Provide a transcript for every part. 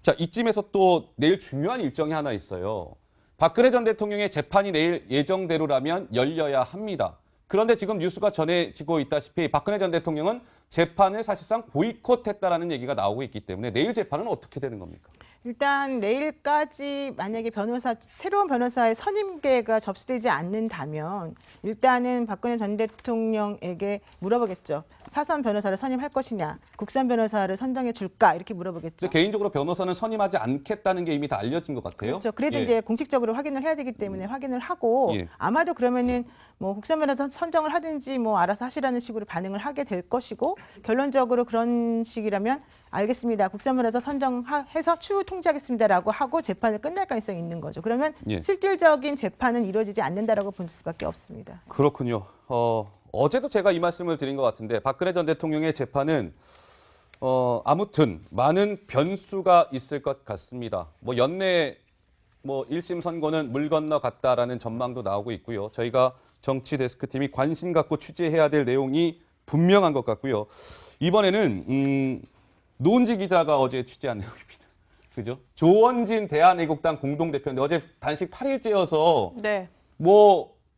자, 이쯤에서 또 내일 중요한 일정이 하나 있어요. 박근혜 전 대통령의 재판이 내일 예정대로라면 열려야 합니다. 그런데 지금 뉴스가 전해지고 있다시피 박근혜 전 대통령은 재판을 사실상 보이콧했다라는 얘기가 나오고 있기 때문에 내일 재판은 어떻게 되는 겁니까? 일단 내일까지 만약에 새로운 변호사의 선임계가 접수되지 않는다면 일단은 박근혜 전 대통령에게 물어보겠죠. 사선 변호사를 선임할 것이냐, 국선 변호사를 선정해 줄까 이렇게 물어보겠죠. 개인적으로 변호사는 선임하지 않겠다는 게 이미 다 알려진 것 같아요. 그렇죠. 그래도 예. 이제 공식적으로 확인을 해야 되기 때문에 확인을 하고 예. 아마도 그러면은 뭐 국선 변호사 선정을 하든지 뭐 알아서 하시라는 식으로 반응을 하게 될 것이고 결론적으로 그런 식이라면 알겠습니다. 국선 변호사 선정해서 추후 통지하겠습니다라고 하고 재판을 끝날 가능성이 있는 거죠. 그러면 예. 실질적인 재판은 이루어지지 않는다라고 볼 수밖에 없습니다. 그렇군요. 어제도 제가 이 말씀을 드린 것 같은데 박근혜 전 대통령의 재판은 아무튼 많은 변수가 있을 것 같습니다. 뭐 연내 1심 선고는 물 건너갔다라는 전망도 나오고 있고요. 저희가 정치 데스크팀이 관심 갖고 취재해야 될 내용이 분명한 것 같고요. 이번에는 노은지 기자가 어제 취재한 내용입니다. 그죠? 조원진 대한애국당 공동대표인데 어제 단식 8일째여서 네.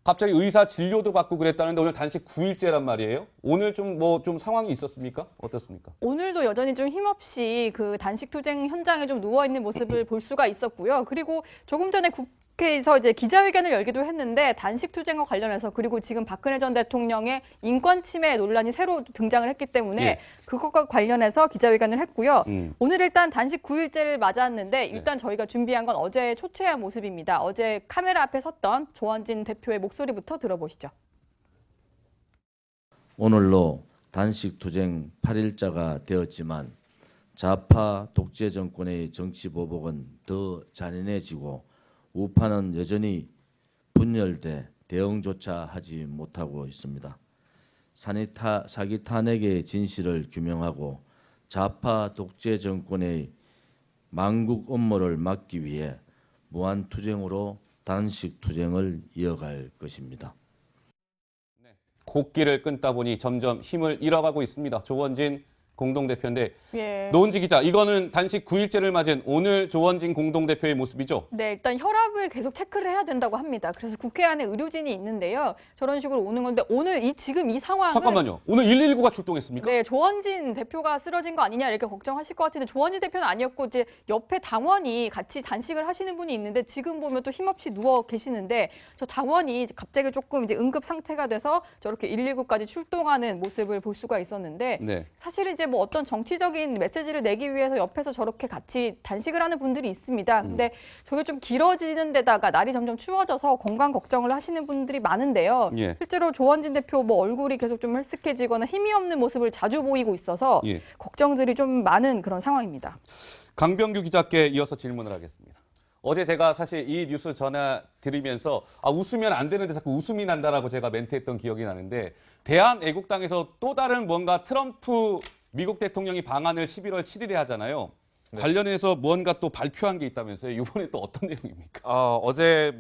갑자기 의사 진료도 받고 그랬다는데 오늘 단식 9일째란 말이에요. 오늘 좀 상황이 있었습니까? 어떻습니까? 오늘도 여전히 좀 힘없이 그 단식 투쟁 현장에 좀 누워 있는 모습을 볼 수가 있었고요. 그리고 조금 전에 국회에서 이제 기자회견을 열기도 했는데 단식 투쟁과 관련해서 그리고 지금 박근혜 전 대통령의 인권 침해 논란이 새로 등장을 했기 때문에 예. 그것과 관련해서 기자회견을 했고요. 오늘 일단 단식 9일째를 맞았는데 일단 저희가 준비한 건 어제의 초췌한 모습입니다. 어제 카메라 앞에 섰던 조원진 대표의 목소리부터 들어보시죠. 오늘로 단식 투쟁 8일자가 되었지만 좌파 독재 정권의 정치 보복은 더 잔인해지고 우파는 여전히 분열돼 대응조차 하지 못하고 있습니다. 사기 탄핵의 진실을 규명하고 좌파 독재 정권의 망국 음모를 막기 위해 무한 투쟁으로 단식 투쟁을 이어갈 것입니다. 곡기를 끊다 보니 점점 힘을 잃어가고 있습니다. 조원진 공동대표인데 예. 노은지 기자, 이거는 단식 9일째를 맞은 오늘 조원진 공동대표의 모습이죠? 네, 일단 혈압을 계속 체크를 해야 된다고 합니다. 그래서 국회 안에 의료진이 있는데요. 저런 식으로 오는 건데 오늘 지금 이 상황은 잠깐만요. 오늘 119가 출동했습니까? 네, 조원진 대표가 쓰러진 거 아니냐 이렇게 걱정하실 것 같은데 조원진 대표는 아니었고 이제 옆에 당원이 같이 단식을 하시는 분이 있는데 지금 보면 또 힘없이 누워 계시는데 저 당원이 갑자기 조금 이제 응급 상태가 돼서 저렇게 119까지 출동하는 모습을 볼 수가 있었는데 네. 사실은 이제 뭐 어떤 정치적인 메시지를 내기 위해서 옆에서 저렇게 같이 단식을 하는 분들이 있습니다. 근데 저게 좀 길어지는 데다가 날이 점점 추워져서 건강 걱정을 하시는 분들이 많은데요. 예. 실제로 조원진 대표 얼굴이 계속 좀 헬쓱해지거나 힘이 없는 모습을 자주 보이고 있어서 예. 걱정들이 좀 많은 그런 상황입니다. 강병규 기자께 이어서 질문을 하겠습니다. 어제 제가 사실 이 뉴스 전해드리면서 웃으면 안 되는데 자꾸 웃음이 난다라고 제가 멘트했던 기억이 나는데 대한애국당에서 또 다른 뭔가 트럼프 미국 대통령이 방한을 11월 7일에 하잖아요. 네. 관련해서 무언가 또 발표한 게 있다면서요. 이번에 또 어떤 내용입니까? 어제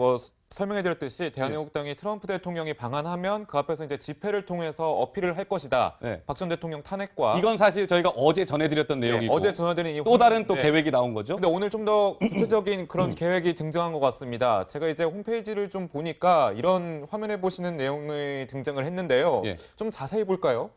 설명해드렸듯이 대한민국당이 트럼프 대통령이 방한하면 그 앞에서 이제 집회를 통해서 어필을 할 것이다. 네. 박 전 대통령 탄핵과 이건 사실 저희가 어제 전해드렸던 내용이고 어제 전해드린 이 또 다른 또 네. 계획이 나온 거죠. 근데 오늘 좀 더 구체적인 그런 계획이 등장한 것 같습니다. 제가 이제 홈페이지를 좀 보니까 이런 화면에 보시는 내용이 등장을 했는데요. 예. 좀 자세히 볼까요?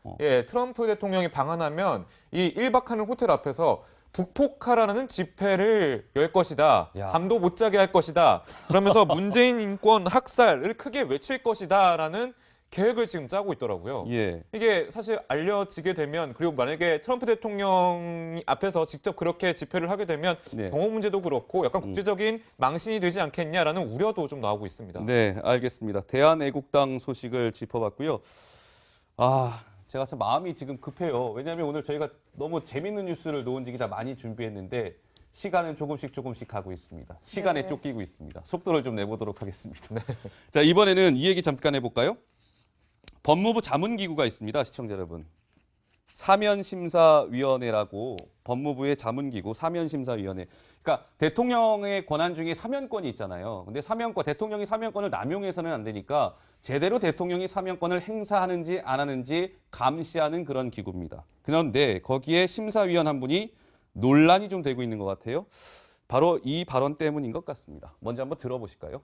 트럼프 대통령이 방한하면 이 1박하는 호텔 앞에서 북폭하라는 집회를 열 것이다. 야. 잠도 못 자게 할 것이다. 그러면서 문재인 인권 학살을 크게 외칠 것이다라는 계획을 지금 짜고 있더라고요. 예. 이게 사실 알려지게 되면 그리고 만약에 트럼프 대통령이 앞에서 직접 그렇게 집회를 하게 되면 네. 경호 문제도 그렇고 약간 국제적인 망신이 되지 않겠냐라는 우려도 좀 나오고 있습니다. 네, 알겠습니다. 대한애국당 소식을 짚어봤고요. 제가 참 마음이 지금 급해요. 왜냐하면 오늘 저희가 너무 재밌는 뉴스를 노은지 기자 많이 준비했는데 시간은 조금씩 가고 있습니다. 시간에 네. 쫓기고 있습니다. 속도를 좀 내보도록 하겠습니다. 자, 이번에는 이 얘기 잠깐 해볼까요? 법무부 자문기구가 있습니다. 시청자 여러분. 사면심사위원회라고 법무부의 자문기구 사면심사위원회. 그러니까 대통령의 권한 중에 사면권이 있잖아요. 근데 대통령이 사면권을 남용해서는 안 되니까 제대로 대통령이 사면권을 행사하는지 안 하는지 감시하는 그런 기구입니다. 그런데 거기에 심사위원 한 분이 논란이 좀 되고 있는 것 같아요. 바로 이 발언 때문인 것 같습니다. 먼저 한번 들어보실까요?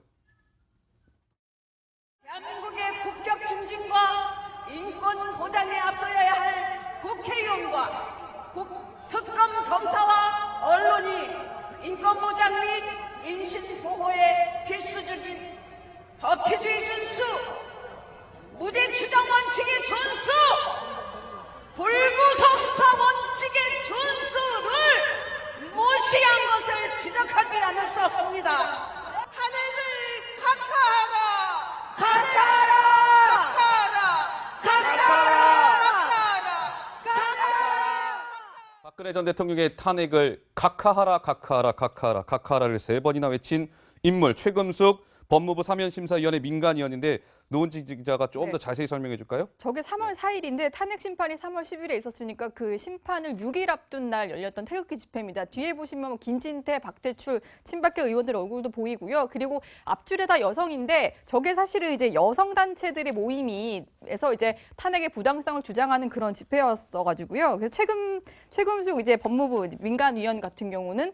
대한민국의 국격 증진과 인권 보장에 앞서야 할 국회의원과 특검 검사와 언론이 인권 보장 및 인신 보호에 필수적인 법치주의 준수, 무죄 추정 원칙의 준수, 불구속수사 원칙의 준수를 무시한 것을 지적하지 않을 수 없습니다. 하늘을 각하하라! 각하하라! 각하하라! 각하하라! 각하하라! 박근혜 전 대통령의 탄핵을 각하하라, 각하하라, 각하하라, 각하하라를 3번이나 외친 인물 최금숙 법무부 사면심사위원회 민간위원인데 노은지 기자가 조금 더 자세히 설명해 줄까요? 저게 3월 4일인데 탄핵 심판이 3월 10일에 있었으니까 그 심판을 6일 앞둔 날 열렸던 태극기 집회입니다. 뒤에 보시면 뭐 김진태, 박대출, 친박계 의원들 얼굴도 보이고요. 그리고 앞줄에 다 여성인데 저게 사실은 이제 여성 단체들의 모임이에서 이제 탄핵의 부당성을 주장하는 그런 집회였어가지고요. 그래서 최금숙 이제 법무부 민간위원 같은 경우는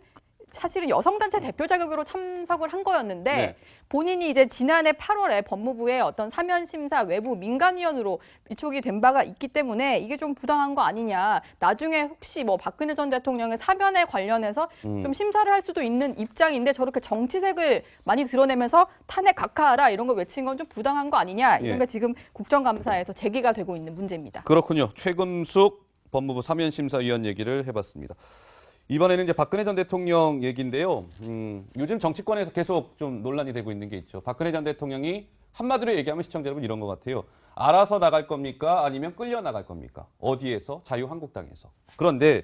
사실은 여성단체 대표 자격으로 참석을 한 거였는데 네. 본인이 이제 지난해 8월에 법무부의 어떤 사면심사 외부 민간위원으로 위촉이 된 바가 있기 때문에 이게 좀 부당한 거 아니냐. 나중에 혹시 뭐 박근혜 전 대통령의 사면에 관련해서 좀 심사를 할 수도 있는 입장인데 저렇게 정치색을 많이 드러내면서 탄핵 각하하라 이런 거 외친 건 좀 부당한 거 아니냐. 이런 게 지금 국정감사에서 제기가 되고 있는 문제입니다. 그렇군요. 최금숙 법무부 사면심사위원 얘기를 해봤습니다. 이번에는 이제 박근혜 전 대통령 얘기인데요. 요즘 정치권에서 계속 좀 논란이 되고 있는 게 있죠. 박근혜 전 대통령이 한마디로 얘기하면 시청자 여러분 이런 것 같아요. 알아서 나갈 겁니까? 아니면 끌려 나갈 겁니까? 어디에서? 자유한국당에서. 그런데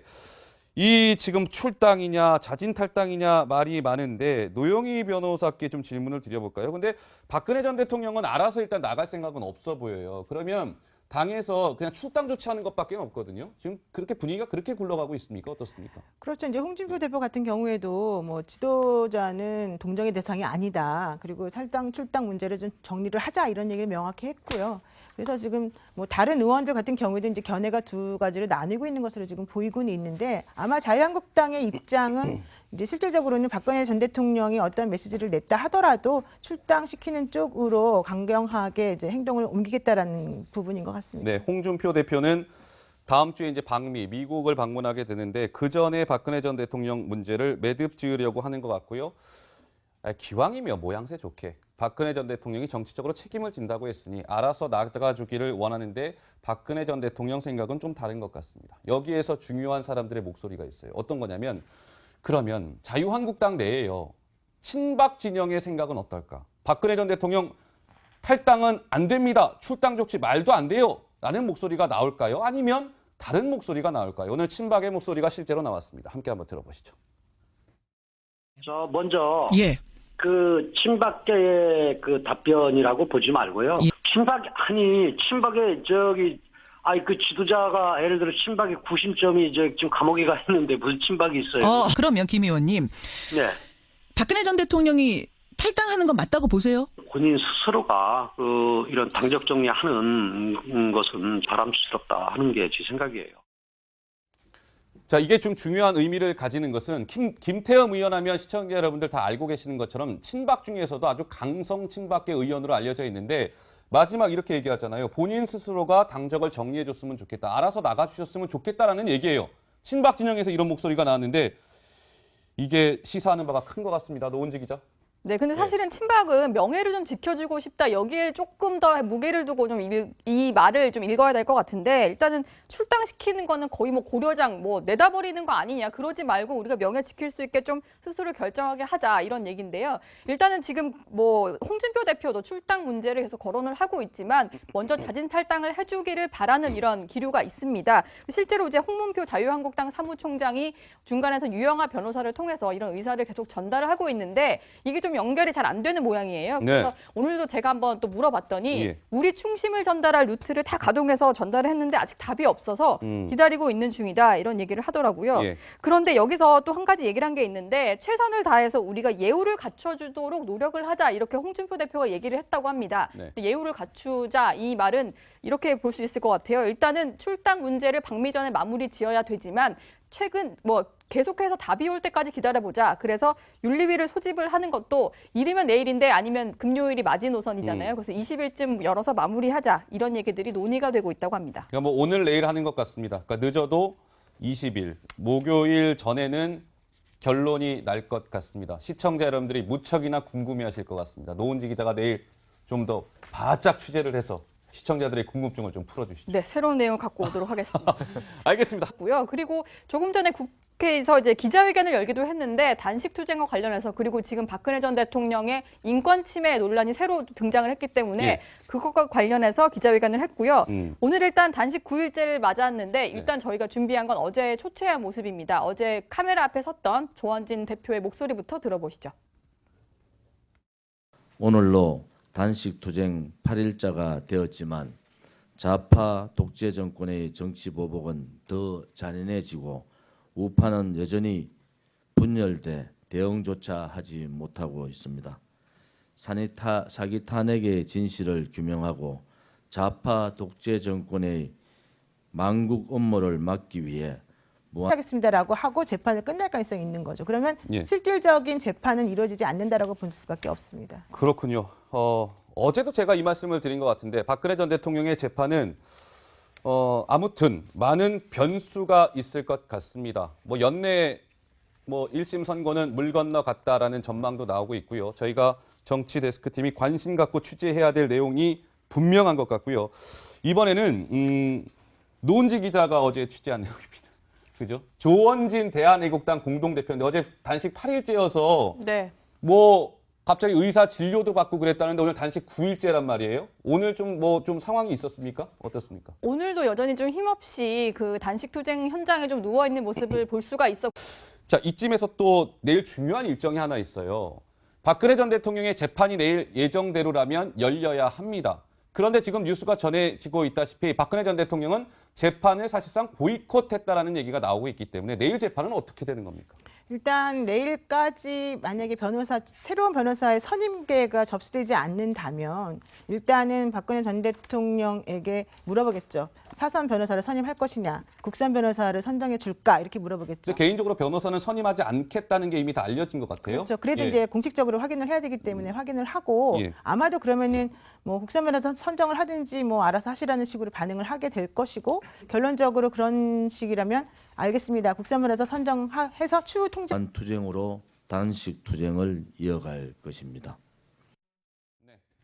이 지금 출당이냐 자진 탈당이냐 말이 많은데 노영희 변호사께 좀 질문을 드려볼까요? 근데 박근혜 전 대통령은 알아서 일단 나갈 생각은 없어 보여요. 그러면 당에서 그냥 출당 조치하는 것밖에 없거든요. 지금 그렇게 분위기가 그렇게 굴러가고 있습니까? 어떻습니까? 그렇죠. 이제 홍준표 대표 같은 경우에도 뭐 지도자는 동정의 대상이 아니다. 그리고 탈당, 출당 문제를 좀 정리를 하자 이런 얘기를 명확히 했고요. 그래서 지금 뭐 다른 의원들 같은 경우에도 이제 견해가 두 가지로 나뉘고 있는 것으로 지금 보이고는 있는데 아마 자유한국당의 입장은 이제 실질적으로는 박근혜 전 대통령이 어떤 메시지를 냈다 하더라도 출당시키는 쪽으로 강경하게 이제 행동을 옮기겠다라는 부분인 것 같습니다. 네, 홍준표 대표는 다음 주에 이제 미국을 방문하게 되는데 그 전에 박근혜 전 대통령 문제를 매듭 지으려고 하는 것 같고요. 기왕이면 모양새 좋게 박근혜 전 대통령이 정치적으로 책임을 진다고 했으니 알아서 나가주기를 원하는데 박근혜 전 대통령 생각은 좀 다른 것 같습니다. 여기에서 중요한 사람들의 목소리가 있어요. 어떤 거냐면 그러면 자유한국당 내에요. 친박 진영의 생각은 어떨까? 박근혜 전 대통령 탈당은 안 됩니다. 출당 조치 말도 안 돼요. 라는 목소리가 나올까요? 아니면 다른 목소리가 나올까요? 오늘 친박의 목소리가 실제로 나왔습니다. 함께 한번 들어보시죠. 저 먼저 예. 그 친박계의 그 답변이라고 보지 말고요. 예. 친박의 그 지도자가 예를 들어 친박의 구심점이 지금 감옥에 가 있는데 무슨 친박이 있어요? 그러면 김 의원님, 네. 박근혜 전 대통령이 탈당하는 건 맞다고 보세요? 본인 스스로가 이런 당적 정리하는 것은 바람직스럽다 하는 게 제 생각이에요. 자, 이게 좀 중요한 의미를 가지는 것은 김태흠 의원 하면 시청자 여러분들 다 알고 계시는 것처럼 친박 중에서도 아주 강성 친박계 의원으로 알려져 있는데 마지막 이렇게 얘기하잖아요. 본인 스스로가 당적을 정리해줬으면 좋겠다. 알아서 나가주셨으면 좋겠다라는 얘기예요. 친박 진영에서 이런 목소리가 나왔는데 이게 시사하는 바가 큰 것 같습니다. 노은지 기자. 네, 근데 사실은 친박은 명예를 좀 지켜주고 싶다. 여기에 조금 더 무게를 두고 좀 이 말을 좀 읽어야 될 것 같은데 일단은 출당시키는 거는 거의 뭐 고려장 내다버리는 거 아니냐. 그러지 말고 우리가 명예 지킬 수 있게 좀 스스로 결정하게 하자 이런 얘기인데요. 일단은 지금 홍준표 대표도 출당 문제를 계속 거론을 하고 있지만 먼저 자진 탈당을 해주기를 바라는 이런 기류가 있습니다. 실제로 이제 홍문표 자유한국당 사무총장이 중간에서 유영하 변호사를 통해서 이런 의사를 계속 전달을 하고 있는데 이게 좀 연결이 잘 안 되는 모양이에요. 그래서 네. 오늘도 제가 한번 또 물어봤더니 예. 우리 충심을 전달할 루트를 다 가동해서 전달을 했는데 아직 답이 없어서 기다리고 있는 중이다 이런 얘기를 하더라고요. 예. 그런데 여기서 또 한 가지 얘기를 한 게 있는데 최선을 다해서 우리가 예우를 갖춰주도록 노력을 하자 이렇게 홍준표 대표가 얘기를 했다고 합니다. 네. 예우를 갖추자 이 말은 이렇게 볼 수 있을 것 같아요. 일단은 출당 문제를 방미 전에 마무리 지어야 되지만 최근 계속해서 답이 올 때까지 기다려보자. 그래서 윤리위를 소집을 하는 것도 이르면 내일인데 아니면 금요일이 마지노선이잖아요. 그래서 20일쯤 열어서 마무리하자. 이런 얘기들이 논의가 되고 있다고 합니다. 그러니까 뭐 오늘 내일 하는 것 같습니다. 그러니까 늦어도 20일, 목요일 전에는 결론이 날 것 같습니다. 시청자 여러분들이 무척이나 궁금해하실 것 같습니다. 노은지 기자가 내일 좀 더 바짝 취재를 해서 시청자들의 궁금증을 좀 풀어주시죠. 네, 새로운 내용 갖고 오도록 하겠습니다. 알겠습니다. 그리고 조금 전에 국회에서 이제 기자회견을 열기도 했는데 단식 투쟁과 관련해서 그리고 지금 박근혜 전 대통령의 인권 침해 논란이 새로 등장을 했기 때문에 예. 그것과 관련해서 기자회견을 했고요. 음. 오늘 일단 단식 9일째를 맞았는데 일단 저희가 준비한 건 어제의 초췌한 모습입니다. 어제 카메라 앞에 섰던 조원진 대표의 목소리부터 들어보시죠. 오늘로 단식 투쟁 8일자가 되었지만 좌파 독재 정권의 정치 보복은 더 잔인해지고 우파는 여전히 분열돼 대응조차 하지 못하고 있습니다. 사기 탄핵의 진실을 규명하고 좌파 독재 정권의 망국 음모를 막기 위해 하겠습니다라고 하고 재판을 끝날 가능성이 있는 거죠. 그러면 예. 실질적인 재판은 이루어지지 않는다라고 볼 수밖에 없습니다. 그렇군요. 어제도 제가 이 말씀을 드린 것 같은데 박근혜 전 대통령의 재판은 아무튼 많은 변수가 있을 것 같습니다. 뭐 연내 1심 선고는 물 건너갔다라는 전망도 나오고 있고요. 저희가 정치 데스크팀이 관심 갖고 취재해야 될 내용이 분명한 것 같고요. 이번에는 노은지 기자가 어제 취재한 내용입니다. 그죠? 조원진 대한애국당 공동대표인데 어제 단식 8일째여서 네. 갑자기 의사 진료도 받고 그랬다는데 오늘 단식 9일째란 말이에요. 오늘 좀 상황이 있었습니까? 어떻습니까? 오늘도 여전히 좀 힘없이 그 단식 투쟁 현장에 좀 누워 있는 모습을 볼 수가 있었고. 자, 이쯤에서 또 내일 중요한 일정이 하나 있어요. 박근혜 전 대통령의 재판이 내일 예정대로라면 열려야 합니다. 그런데 지금 뉴스가 전해지고 있다시피 박근혜 전 대통령은 재판을 사실상 보이콧했다라는 얘기가 나오고 있기 때문에 내일 재판은 어떻게 되는 겁니까? 일단 내일까지 만약에 새로운 변호사의 선임계가 접수되지 않는다면 일단은 박근혜 전 대통령에게 물어보겠죠. 사선 변호사를 선임할 것이냐, 국선 변호사를 선정해 줄까 이렇게 물어보겠죠. 근데 개인적으로 변호사는 선임하지 않겠다는 게 이미 다 알려진 것 같아요. 그렇죠. 그래도 예. 이제 공식적으로 확인을 해야 되기 때문에 확인을 하고 예. 아마도 그러면은 국선 변호사 선정을 하든지 알아서 하시라는 식으로 반응을 하게 될 것이고 결론적으로 그런 식이라면 알겠습니다. 국선 변호사 선정해서 추후 통제. 투쟁으로 단식 투쟁을 이어갈 것입니다.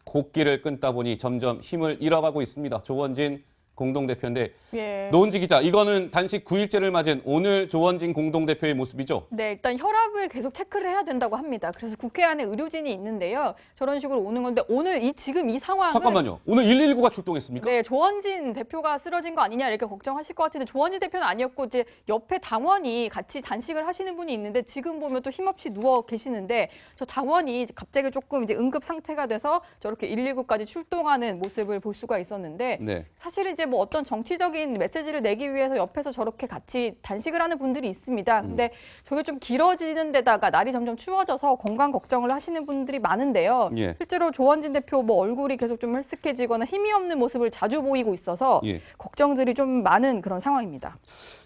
곡기를 끊다 보니 점점 힘을 잃어가고 있습니다. 조원진 공동대표인데 예. 노은지 기자, 이거는 단식 9일째를 맞은 오늘 조원진 공동대표의 모습이죠? 네, 일단 혈압을 계속 체크를 해야 된다고 합니다. 그래서 국회 안에 의료진이 있는데요. 저런 식으로 오는 건데 오늘 지금 이 상황은 잠깐만요. 오늘 119가 출동했습니까? 네, 조원진 대표가 쓰러진 거 아니냐 이렇게 걱정하실 것 같은데 조원진 대표는 아니었고 이제 옆에 당원이 같이 단식을 하시는 분이 있는데 지금 보면 또 힘없이 누워 계시는데 저 당원이 갑자기 조금 이제 응급 상태가 돼서 저렇게 119까지 출동하는 모습을 볼 수가 있었는데 네. 사실은 이제 어떤 정치적인 메시지를 내기 위해서 옆에서 저렇게 같이 단식을 하는 분들이 있습니다. 근데 저게 좀 길어지는 데다가 날이 점점 추워져서 건강 걱정을 하시는 분들이 많은데요. 예. 실제로 조원진 대표 얼굴이 계속 좀 헬쓱해지거나 힘이 없는 모습을 자주 보이고 있어서 예. 걱정들이 좀 많은 그런 상황입니다.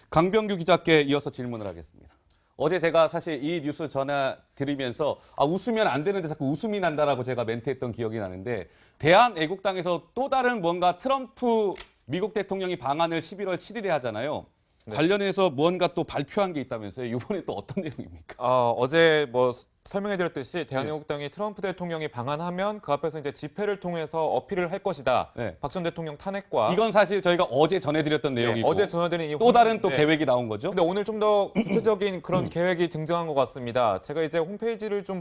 강병규 기자께 이어서 질문을 하겠습니다. 어제 제가 사실 이 뉴스 전해드리면서 웃으면 안 되는데 자꾸 웃음이 난다라고 제가 멘트했던 기억이 나는데 대한애국당에서 또 다른 뭔가 트럼프 미국 대통령이 방한을 11월 7일에 하잖아요. 네. 관련해서 무언가 또 발표한 게 있다면서요. 이번에 또 어떤 내용입니까? 어제 설명해드렸듯이 대한민국당이 트럼프 대통령이 방한하면 그 앞에서 이제 집회를 통해서 어필을 할 것이다. 네. 박 전 대통령 탄핵과 이건 사실 저희가 어제 전해드렸던 내용이고 어제 전해드린 이 또 다른 또 네. 계획이 나온 거죠. 근데 오늘 좀 더 구체적인 그런 계획이 등장한 것 같습니다. 제가 이제 홈페이지를 좀